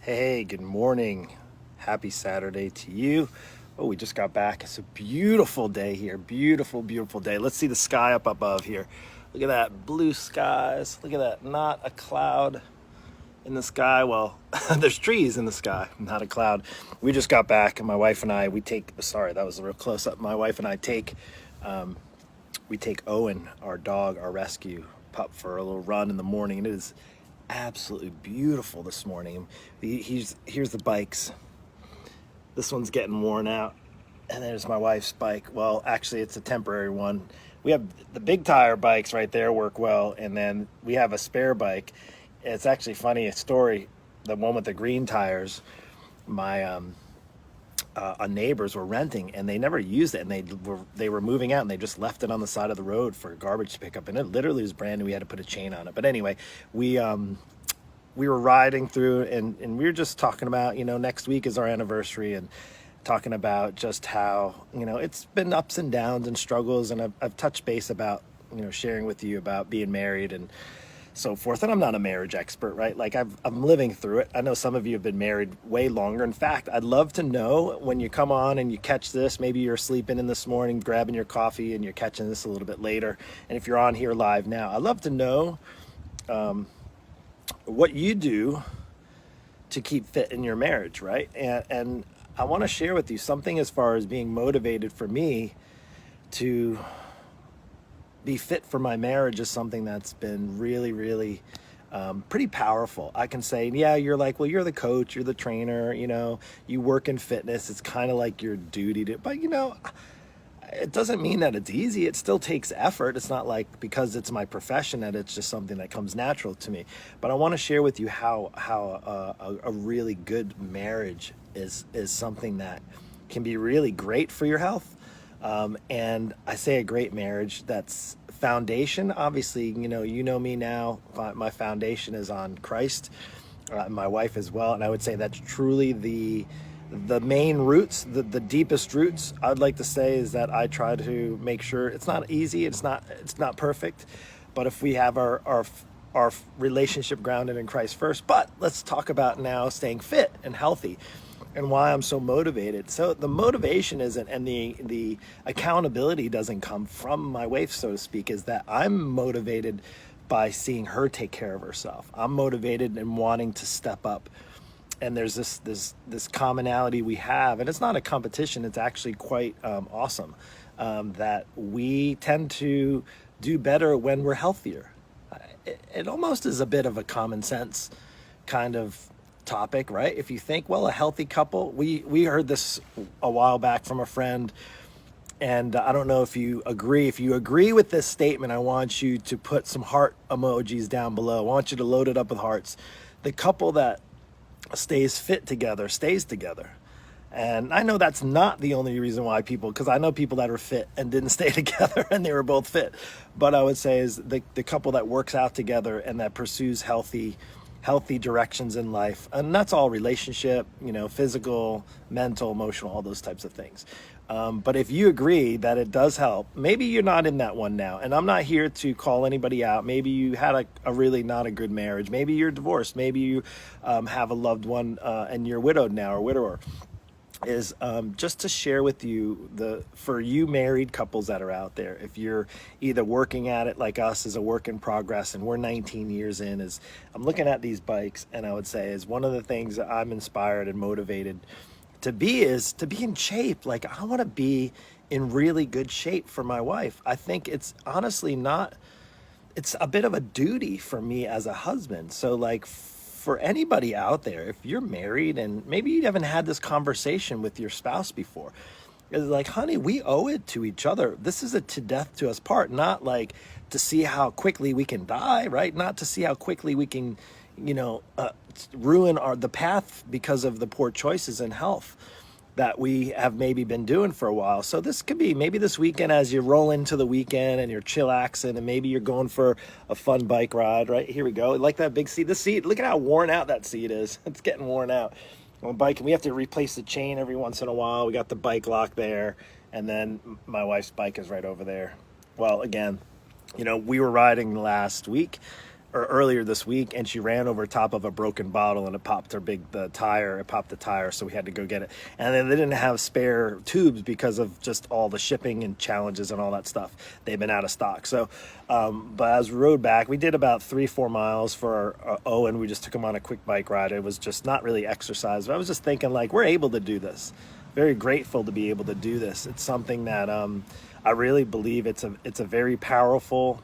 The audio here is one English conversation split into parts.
Hey, good morning. Happy Saturday to you. Oh, we just got back. It's a beautiful day here. Beautiful, beautiful day. Let's see the sky up above here. Look at that blue skies. Look at that. Not a cloud in the sky. Well, there's trees in the sky, not a cloud. We just got back, and my wife and I, sorry, that was a real close up. My wife and I we take Owen, our dog, our rescue pup, for a little run in the morning, and it is absolutely beautiful this morning. Here's the bikes. This one's getting worn out, and there's my wife's bike. Well, actually, it's a temporary one. We have the big tire bikes right there work well, and then we have a spare bike. It's actually funny, a story. The one with the green tires, my neighbors were renting, and they never used it, and they were moving out, and they just left it on the side of the road for garbage to pick up, and it literally was brand new. We had to put a chain on it. But anyway, we were riding through, and we were just talking about, next week is our anniversary, and talking about just how, it's been ups and downs and struggles, and I've touched base about, sharing with you about being married and so forth. And I'm not a marriage expert, right? Like I'm living through it. I know some of you have been married way longer. In fact, I'd love to know when you come on and you catch this, maybe you're sleeping in this morning, grabbing your coffee, and you're catching this a little bit later. And if you're on here live now, I'd love to know what you do to keep fit in your marriage, right? And I want to share with you something as far as being motivated for me to be fit for my marriage is something that's been really, really pretty powerful. I can say, yeah, you're like, well, you're the coach, you're the trainer, you work in fitness. It's kind of like your duty to, but it doesn't mean that it's easy. It still takes effort. It's not like because it's my profession that it's just something that comes natural to me. But I want to share with you how a really good marriage is something that can be really great for your health. And I say a great marriage, that's foundation. Obviously, you know me now, my foundation is on Christ, my wife as well. And I would say that's truly the main roots, the deepest roots. I'd like to say is that I try to make sure it's not easy. It's not perfect, but if we have our relationship grounded in Christ first. But let's talk about now staying fit and healthy, and why I'm so motivated. So the motivation isn't, and the accountability doesn't come from my wife, so to speak, is that I'm motivated by seeing her take care of herself. I'm motivated and wanting to step up. And there's this commonality we have, and it's not a competition. It's actually quite awesome that we tend to do better when we're healthier. It almost is a bit of a common sense kind of topic, right? If you think, well, a healthy couple, we heard this a while back from a friend, and I don't know if you agree. If you agree with this statement, I want you to put some heart emojis down below. I want you to load it up with hearts. The couple that stays fit together stays together. And I know that's not the only reason why because I know people that are fit and didn't stay together and they were both fit. But I would say is the couple that works out together and that pursues healthy directions in life. And that's all relationship, physical, mental, emotional, all those types of things. But if you agree that it does help, maybe you're not in that one now. And I'm not here to call anybody out. Maybe you had a really not a good marriage. Maybe you're divorced. Maybe you have a loved one and you're widowed now or widower. Is just to share with you for you married couples that are out there, if you're either working at it like us as a work in progress, and we're 19 years in, is I'm looking at these bikes, and I would say is one of the things that I'm inspired and motivated to be is to be in shape. Like I want to be in really good shape for my wife. I think it's honestly it's a bit of a duty for me as a husband. So like for anybody out there, if you're married and maybe you haven't had this conversation with your spouse before, it's like, honey, we owe it to each other. This is a to death to us part, not like to see how quickly we can die, right? Not to see how quickly we can, ruin the path because of the poor choices in health that we have maybe been doing for a while. So this could be maybe this weekend as you roll into the weekend and you're chillaxing and maybe you're going for a fun bike ride, right? Here we go. Like that big seat. The seat, look at how worn out that seat is. It's getting worn out. On a bike, and we have to replace the chain every once in a while. We got the bike lock there, and then my wife's bike is right over there. Well, again, we were riding last week, or earlier this week, and she ran over top of a broken bottle, and it popped the tire, so we had to go get it. And then they didn't have spare tubes because of just all the shipping and challenges and all that stuff. They've been out of stock. So but as we rode back, we did about 3-4 miles for our Owen. We just took him on a quick bike ride. It was just not really exercise, but I was just thinking, like, we're able to do this. Very grateful to be able to do this. It's something that I really believe it's a very powerful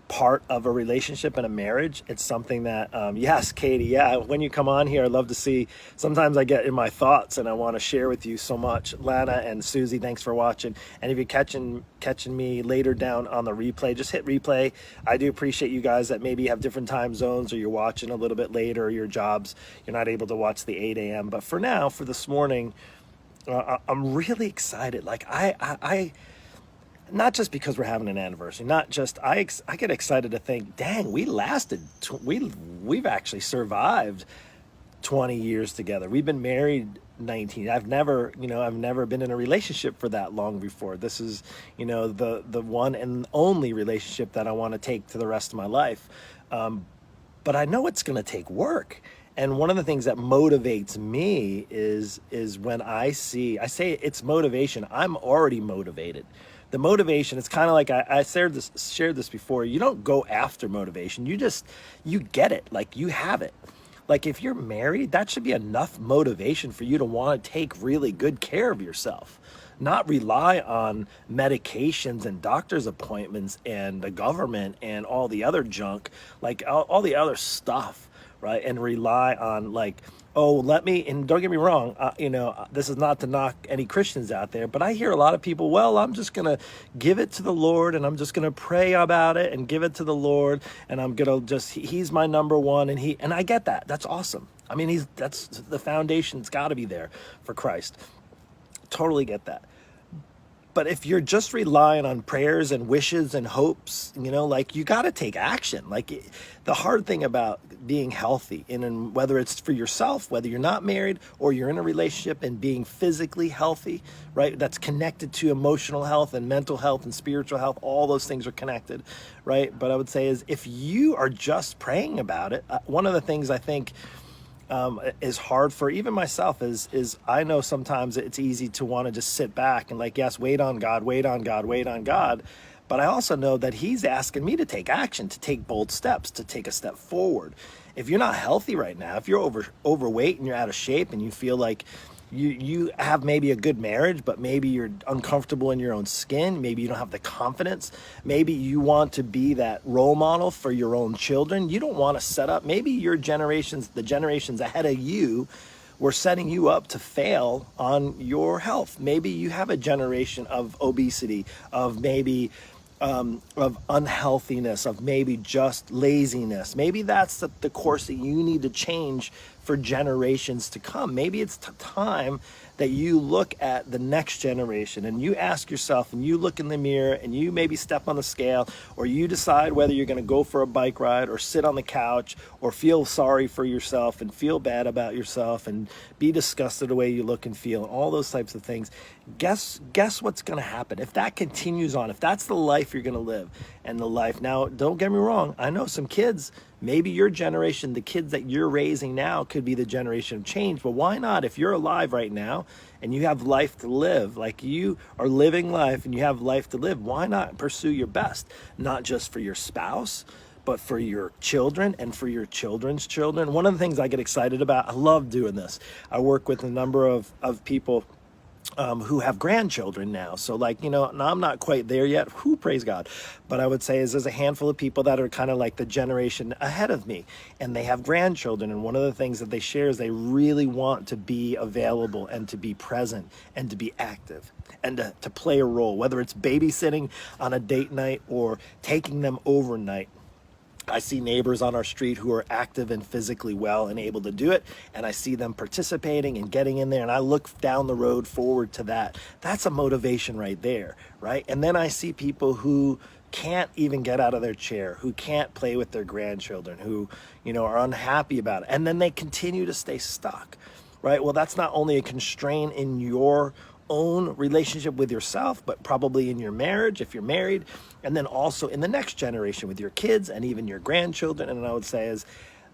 part of a relationship and a marriage. It's something that, yes, Katie, yeah, when you come on here, I'd love to see. Sometimes I get in my thoughts and I want to share with you so much. Lana and Susie, thanks for watching. And if you're catching me later down on the replay, just hit replay. I do appreciate you guys that maybe have different time zones, or you're watching a little bit later, or your jobs, you're not able to watch the 8 a.m. But for now, for this morning, I'm really excited. Like I not just because we're having an anniversary, not just, I get excited to think, dang, we lasted, we've actually survived 20 years together. We've been married 19. I've never been in a relationship for that long before. This is, the one and only relationship that I want to take to the rest of my life. But I know it's going to take work. And one of the things that motivates me is when I say it's motivation, I'm already motivated. The motivation, it's kind of like I shared this before. You don't go after motivation. You get it. Like, you have it. Like, if you're married, that should be enough motivation for you to want to take really good care of yourself, not rely on medications and doctor's appointments and the government and all the other junk, like all the other stuff, right? And rely on, like, and don't get me wrong, this is not to knock any Christians out there, but I hear a lot of people, well, I'm just going to give it to the Lord, and I'm just going to pray about it and give it to the Lord, and I'm going to he's my number one, and I get that. That's awesome. I mean, that's the foundation's got to be there for Christ. Totally get that. But if you're just relying on prayers and wishes and hopes, like, you got to take action. Like, the hard thing about being healthy, and whether it's for yourself, whether you're not married or you're in a relationship, and being physically healthy, right? That's connected to emotional health and mental health and spiritual health. All those things are connected, right? But I would say is, if you are just praying about it, one of the things I think is hard for even myself is I know sometimes it's easy to want to just sit back and, like, yes, wait on God. But I also know that he's asking me to take action, to take bold steps, to take a step forward. If you're not healthy right now, if you're overweight and you're out of shape, and you feel like you have maybe a good marriage, but maybe you're uncomfortable in your own skin, maybe you don't have the confidence, maybe you want to be that role model for your own children, you don't want to set up, maybe the generations ahead of you were setting you up to fail on your health. Maybe you have a generation of obesity, of maybe of unhealthiness, of maybe just laziness. Maybe that's the course that you need to change for generations to come. Maybe it's time that you look at the next generation and you ask yourself, and you look in the mirror, and you maybe step on the scale, or you decide whether you're going to go for a bike ride, or sit on the couch, or feel sorry for yourself and feel bad about yourself and be disgusted the way you look and feel, and all those types of things. Guess what's going to happen if that continues on, if that's the life you're going to live. And the life, now, don't get me wrong, I know some kids, maybe your generation, the kids that you're raising now, could be the generation of change. But why not? If you're alive right now and you have life to live, like, you are living life and you have life to live, why not pursue your best? Not just for your spouse, but for your children and for your children's children. One of the things I get excited about, I love doing this. I work with a number of people who have grandchildren now. So, like, now I'm not quite there yet. Who, praise God. But I would say there's a handful of people that are kind of like the generation ahead of me, and they have grandchildren. And one of the things that they share is they really want to be available and to be present and to be active and to play a role, whether it's babysitting on a date night or taking them overnight. I see neighbors on our street who are active and physically well and able to do it, and I see them participating and getting in there, and I look down the road forward to that. That's a motivation right there, right? And then I see people who can't even get out of their chair, who can't play with their grandchildren, who, are unhappy about it, and then they continue to stay stuck. Right? Well, that's not only a constraint in your own relationship with yourself, but probably in your marriage, if you're married, and then also in the next generation with your kids and even your grandchildren. And I would say is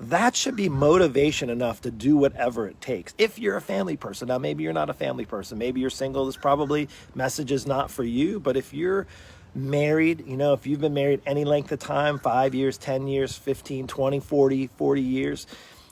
that should be motivation enough to do whatever it takes. If you're a family person, now maybe you're not a family person, maybe you're single, this probably message is not for you. But if you're married, if you've been married any length of time, 5 years, 10 years, 15, 20, 40 years,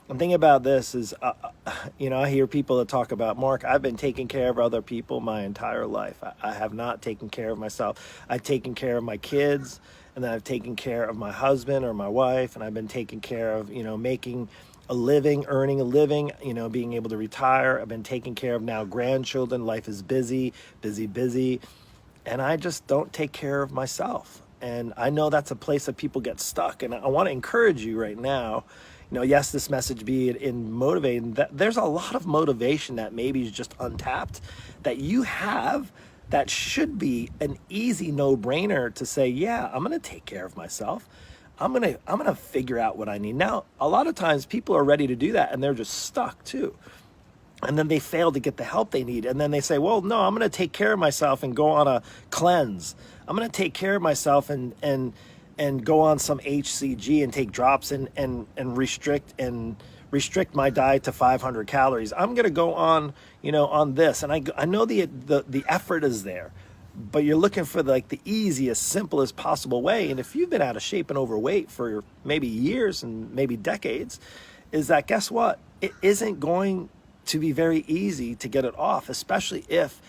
I'm thinking about this is, I hear people that talk about, Mark, I've been taking care of other people my entire life. I have not taken care of myself. I've taken care of my kids, and then I've taken care of my husband or my wife, and I've been taking care of, making a living, earning a living, being able to retire. I've been taking care of now grandchildren. Life is busy, and I just don't take care of myself. And I know that's a place that people get stuck. And I want to encourage you right now, yes, this message be in motivating, that there's a lot of motivation that maybe is just untapped that you have that should be an easy no-brainer to say, yeah, I'm going to take care of myself. I'm going to figure out what I need. Now, a lot of times people are ready to do that and they're just stuck too. And then they fail to get the help they need. And then they say, well, no, I'm going to take care of myself and go on a cleanse. I'm going to take care of myself and go on some HCG and take drops and restrict my diet to 500 calories. I'm going to go on, on this. And I know the effort is there, but you're looking for the easiest, simplest possible way. And if you've been out of shape and overweight for maybe years and maybe decades, is that, guess what? It isn't going to be very easy to get it off, especially if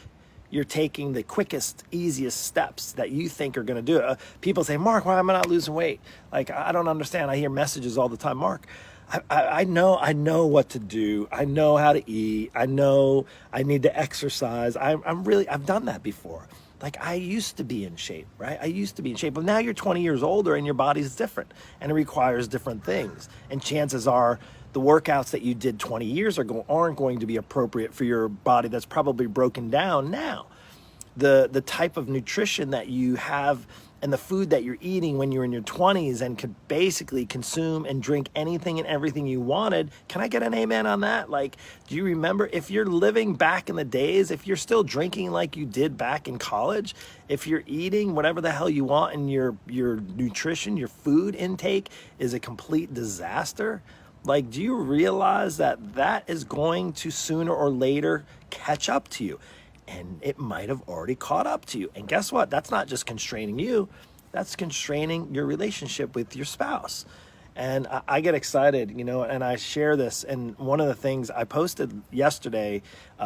you're taking the quickest, easiest steps that you think are going to do it. People say, Mark, why am I not losing weight? I don't understand. I hear messages all the time. Mark, I know what to do. I know how to eat. I know I need to exercise. I've done that before. I used to be in shape, right? I used to be in shape, but now you're 20 years older and your body's different and it requires different things. And chances are the workouts that you did 20 years ago aren't going to be appropriate for your body that's probably broken down now. The type of nutrition that you have and the food that you're eating when you're in your 20s and could basically consume and drink anything and everything you wanted. Can I get an amen on that? Do you remember, if you're living back in the days, if you're still drinking like you did back in college, if you're eating whatever the hell you want and your nutrition, your food intake is a complete disaster, do you realize that is going to sooner or later catch up to you? And it might have already caught up to you. And guess what? That's not just constraining you. That's constraining your relationship with your spouse. And I get excited, and I share this. And one of the things I posted yesterday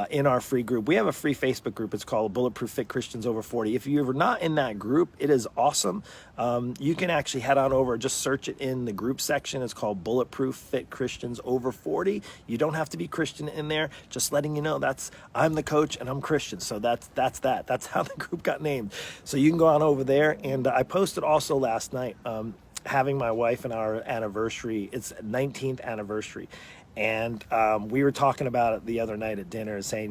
in our free group, we have a free Facebook group. It's called Bulletproof Fit Christians Over 40. If you're not in that group, it is awesome. You can actually head on over, just search it in the group section. It's called Bulletproof Fit Christians Over 40. You don't have to be Christian in there. Just letting you know, I'm the coach and I'm Christian. So that's that. That's how the group got named. So you can go on over there. And I posted also last night, having my wife and our anniversary. It's 19th anniversary. And we were talking about it the other night at dinner, saying,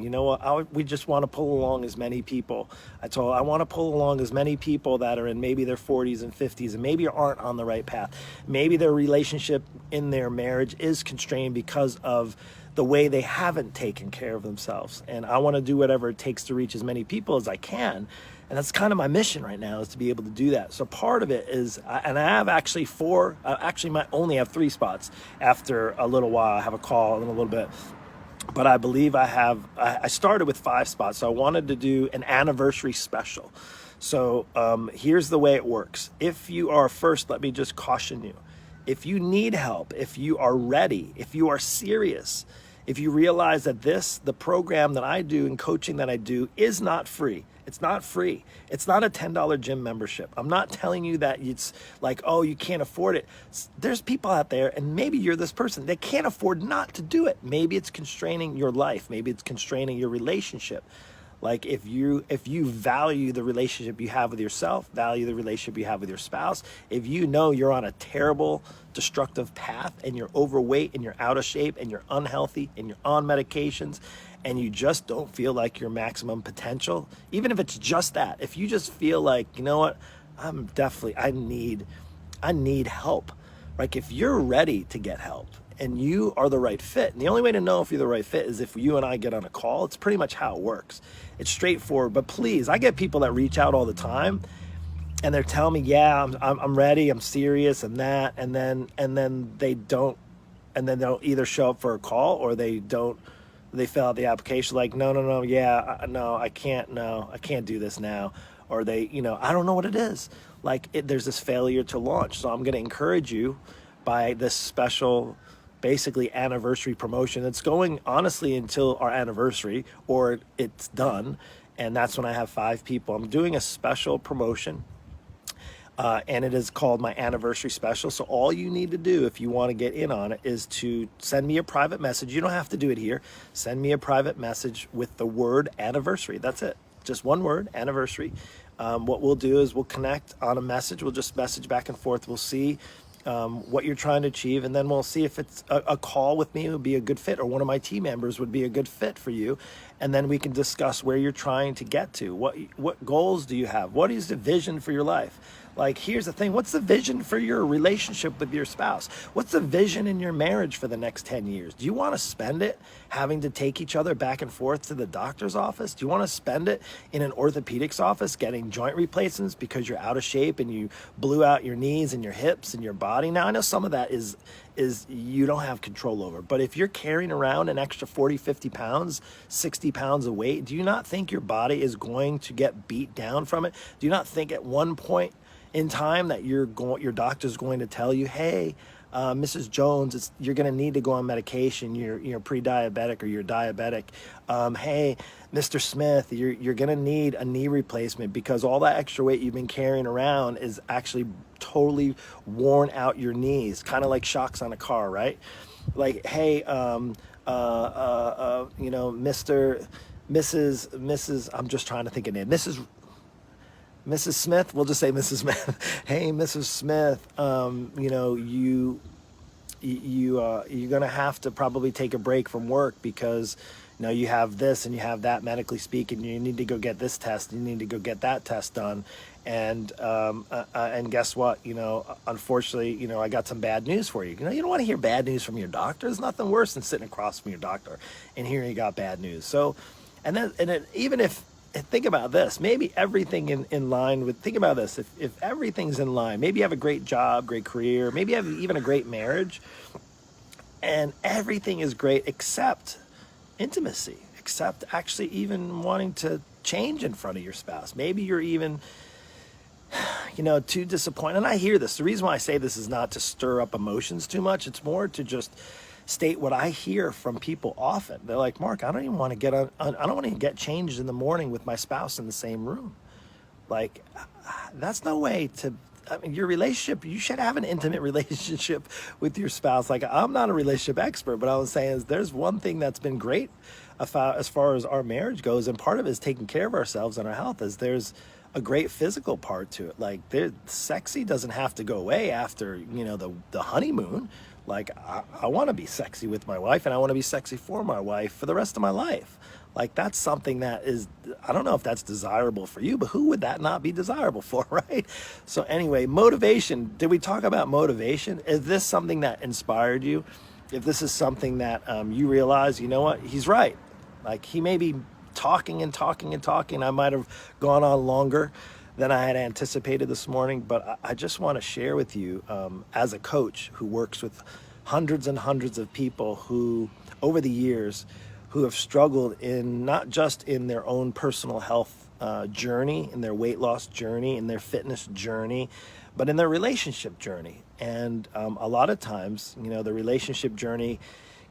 we just want to pull along as many people. I want to pull along as many people that are in maybe their 40s and 50s and maybe aren't on the right path. Maybe their relationship in their marriage is constrained because of the way they haven't taken care of themselves. And I want to do whatever it takes to reach as many people as I can. And that's kind of my mission right now, is to be able to do that. So part of it is, and I have actually only have 3 spots. After a little while, I have a call in a little bit. But I believe I started with 5 spots. So I wanted to do an anniversary special. So here's the way it works. If you are first, let me just caution you. If you need help, if you are ready, if you are serious, if you realize that the program that I do and coaching that I do is not free. It's not free. It's not a $10 gym membership. I'm not telling you that it's you can't afford it. There's people out there, and maybe you're this person, that can't afford not to do it. Maybe it's constraining your life. Maybe it's constraining your relationship. If you value the relationship you have with yourself, value the relationship you have with your spouse, if you know you're on a terrible, destructive path and you're overweight and you're out of shape and you're unhealthy and you're on medications and you just don't feel like your maximum potential, even if it's just that, if you just feel like, I need help. If you're ready to get help and you are the right fit. And the only way to know if you're the right fit is if you and I get on a call. It's pretty much how it works. It's straightforward. But please, I get people that reach out all the time, and they're telling me, yeah, I'm ready, I'm serious, and that, and then they don't, and then they'll either show up for a call or they fill out the application like, no, yeah, no, I can't do this now. Or they, I don't know what it is. Like there's this failure to launch. So I'm going to encourage you by this special, basically anniversary promotion that's going honestly until our anniversary or it's done. And that's when I have 5 people. I'm doing a special promotion. And it is called my anniversary special. So all you need to do if you want to get in on it is to send me a private message. You don't have to do it here. Send me a private message with the word anniversary. That's it. Just one word, anniversary. What we'll do is we'll connect on a message. We'll just message back and forth. We'll see what you're trying to achieve, and then we'll see if it's a call with me would be a good fit, or one of my team members would be a good fit for you, and then we can discuss where you're trying to get to. What goals do you have? What is the vision for your life? Like, here's the thing. What's the vision for your relationship with your spouse? What's the vision in your marriage for the next 10 years? Do you want to spend it having to take each other back and forth to the doctor's office? Do you want to spend it in an orthopedics office getting joint replacements because you're out of shape and you blew out your knees and your hips and your body? Now, I know some of that is you don't have control over, but if you're carrying around an extra 40, 50 pounds, 60 pounds of weight, do you not think your body is going to get beat down from it? Do you not think at one point in time that your doctor's going to tell you, hey, Mrs. Jones, you're going to need to go on medication. You're pre-diabetic or you're diabetic. Hey, Mr. Smith, you're going to need a knee replacement because all that extra weight you've been carrying around is actually totally worn out your knees, kind of like shocks on a car, right? Like, hey, Mrs. I'm just trying to think of name, Mrs. Smith, we'll just say Mrs. Smith. Hey, Mrs. Smith, you're going to have to probably take a break from work because, you have this and you have that, medically speaking. You need to go get this test. You need to go get that test done. And guess what? Unfortunately, I got some bad news for you. You don't want to hear bad news from your doctor. There's nothing worse than sitting across from your doctor and hearing you got bad news. So, and then even if, think about this, maybe everything in line with, think about this, if everything's in line, maybe you have a great job, great career, maybe you have even a great marriage, and everything is great except intimacy, except actually even wanting to change in front of your spouse. Maybe you're even, too disappointed. And I hear this. The reason why I say this is not to stir up emotions too much. It's more to just state what I hear from people often. They're like, Mark, I don't even want to I don't want to get changed in the morning with my spouse in the same room. Like, that's no way to, your relationship, you should have an intimate relationship with your spouse. Like, I'm not a relationship expert, but I was saying is there's one thing that's been great as far as our marriage goes, and part of it is taking care of ourselves and our health, is there's a great physical part to it. Like, sexy doesn't have to go away after, the honeymoon. Like, I want to be sexy with my wife, and I want to be sexy for my wife for the rest of my life. Like, that's something that is, I don't know if that's desirable for you, but who would that not be desirable for, right? So anyway, motivation. Did we talk about motivation? Is this something that inspired you? If this is something that you realize, you know what, he's right. Like, he may be talking and talking and talking. I might have gone on longer than I had anticipated this morning, but I just want to share with you, as a coach who works with hundreds and hundreds of people who, over the years, who have struggled in not just in their own personal health journey, in their weight loss journey, in their fitness journey, but in their relationship journey. And a lot of times, the relationship journey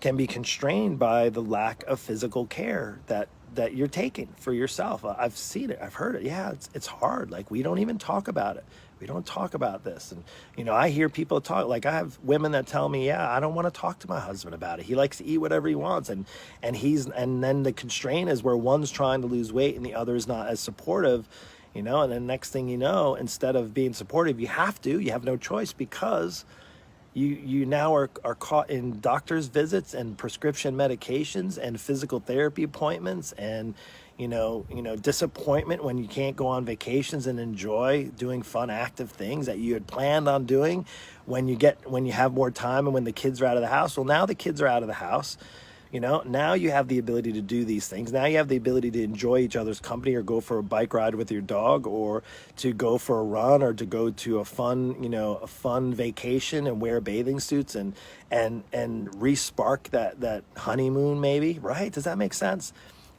can be constrained by the lack of physical care that you're taking for yourself. I've seen it. I've heard it. Yeah, it's hard. Like, we don't even talk about it. We don't talk about this. And, I hear people talk, like, I have women that tell me, yeah, I don't want to talk to my husband about it. He likes to eat whatever he wants. And then the constraint is where one's trying to lose weight and the other is not as supportive, and then next thing you know, instead of being supportive, you have no choice, because you now are caught in doctor's visits and prescription medications and physical therapy appointments and disappointment when you can't go on vacations and enjoy doing fun, active things that you had planned on doing when you have more time and when the kids are out of the house. Well, now the kids are out of the house. Now you have the ability to do these things. Now you have the ability to enjoy each other's company, or go for a bike ride with your dog, or to go for a run, or to go to a fun vacation and wear bathing suits and re-spark that honeymoon maybe, right? Does that make sense?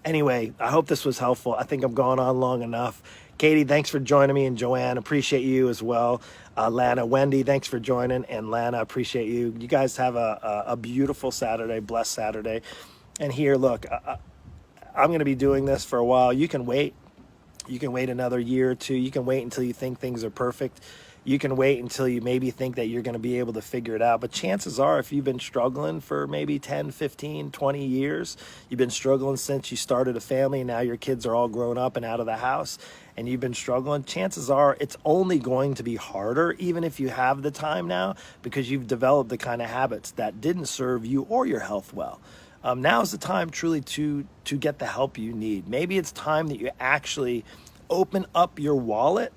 Anyway, I hope this was helpful. I think I'm going on long enough. Katie, thanks for joining me, and Joanne, appreciate you as well. Lana, Wendy, thanks for joining, and Lana, appreciate you. You guys have a beautiful Saturday, blessed Saturday. And here, look, I'm going to be doing this for a while. You can wait. You can wait another year or two. You can wait until you think things are perfect. You can wait until you maybe think that you're going to be able to figure it out. But chances are, if you've been struggling for maybe 10, 15, 20 years, you've been struggling since you started a family, and now your kids are all grown up and out of the house, and you've been struggling, chances are it's only going to be harder, even if you have the time now, because you've developed the kind of habits that didn't serve you or your health well. Now is the time truly to get the help you need. Maybe it's time that you actually open up your wallet.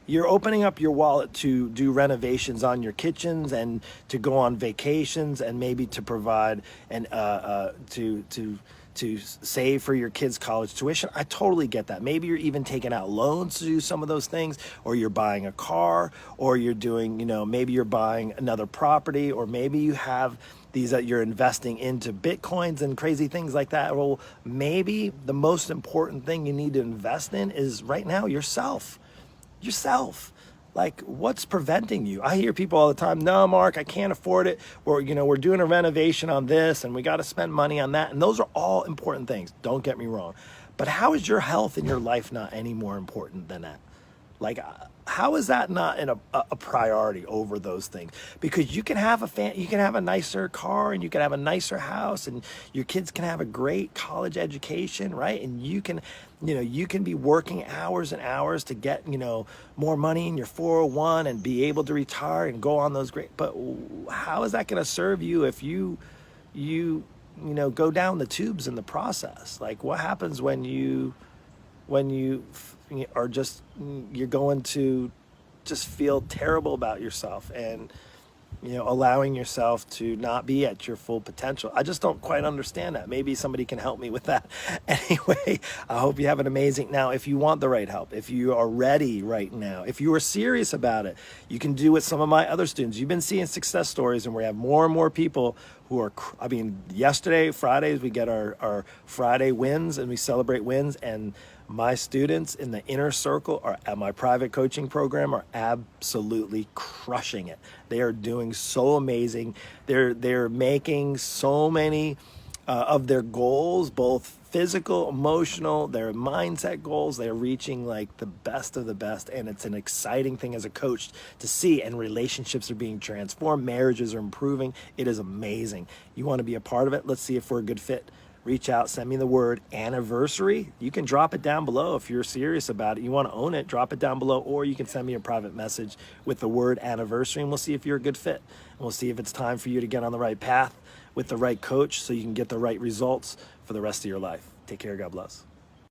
You're opening up your wallet to do renovations on your kitchens, and to go on vacations, and maybe to provide and to save for your kids' college tuition. I totally get that. Maybe you're even taking out loans to do some of those things, or you're buying a car, or you're doing, maybe you're buying another property, or maybe you have these that you're investing into Bitcoins and crazy things like that. Well, maybe the most important thing you need to invest in is right now yourself. Like, what's preventing you? I hear people all the time, no, Mark, I can't afford it. Or, we're doing a renovation on this, and we got to spend money on that. And those are all important things. Don't get me wrong. But how is your health in your life not any more important than that? Like, how is that not a priority over those things? Because you can have a nicer car, and you can have a nicer house, and your kids can have a great college education, right? And you can be working hours and hours to get, more money in your 401 and be able to retire and go on those great. But how is that going to serve you if you go down the tubes in the process? Like, what happens when you are you're going to just feel terrible about yourself, and allowing yourself to not be at your full potential? I just don't quite understand that. Maybe somebody can help me with that. Anyway, I hope you have an amazing. Now, if you want the right help, if you are ready right now, if you are serious about it, you can do what some of my other students. You've been seeing success stories, and we have more and more people who are, yesterday, Fridays, we get our Friday wins, and we celebrate wins, and my students in the inner circle at my private coaching program are absolutely crushing it. They are doing so amazing. They're making so many of their goals, both physical, emotional, their mindset goals. They're reaching like the best of the best, and it's an exciting thing as a coach to see. And relationships are being transformed, marriages are improving. It is amazing. You want to be a part of it? Let's see if we're a good fit. Reach out, send me the word anniversary. You can drop it down below if you're serious about it. You want to own it, drop it down below, or you can send me a private message with the word anniversary, and we'll see if you're a good fit. And we'll see if it's time for you to get on the right path with the right coach, so you can get the right results for the rest of your life. Take care. God bless.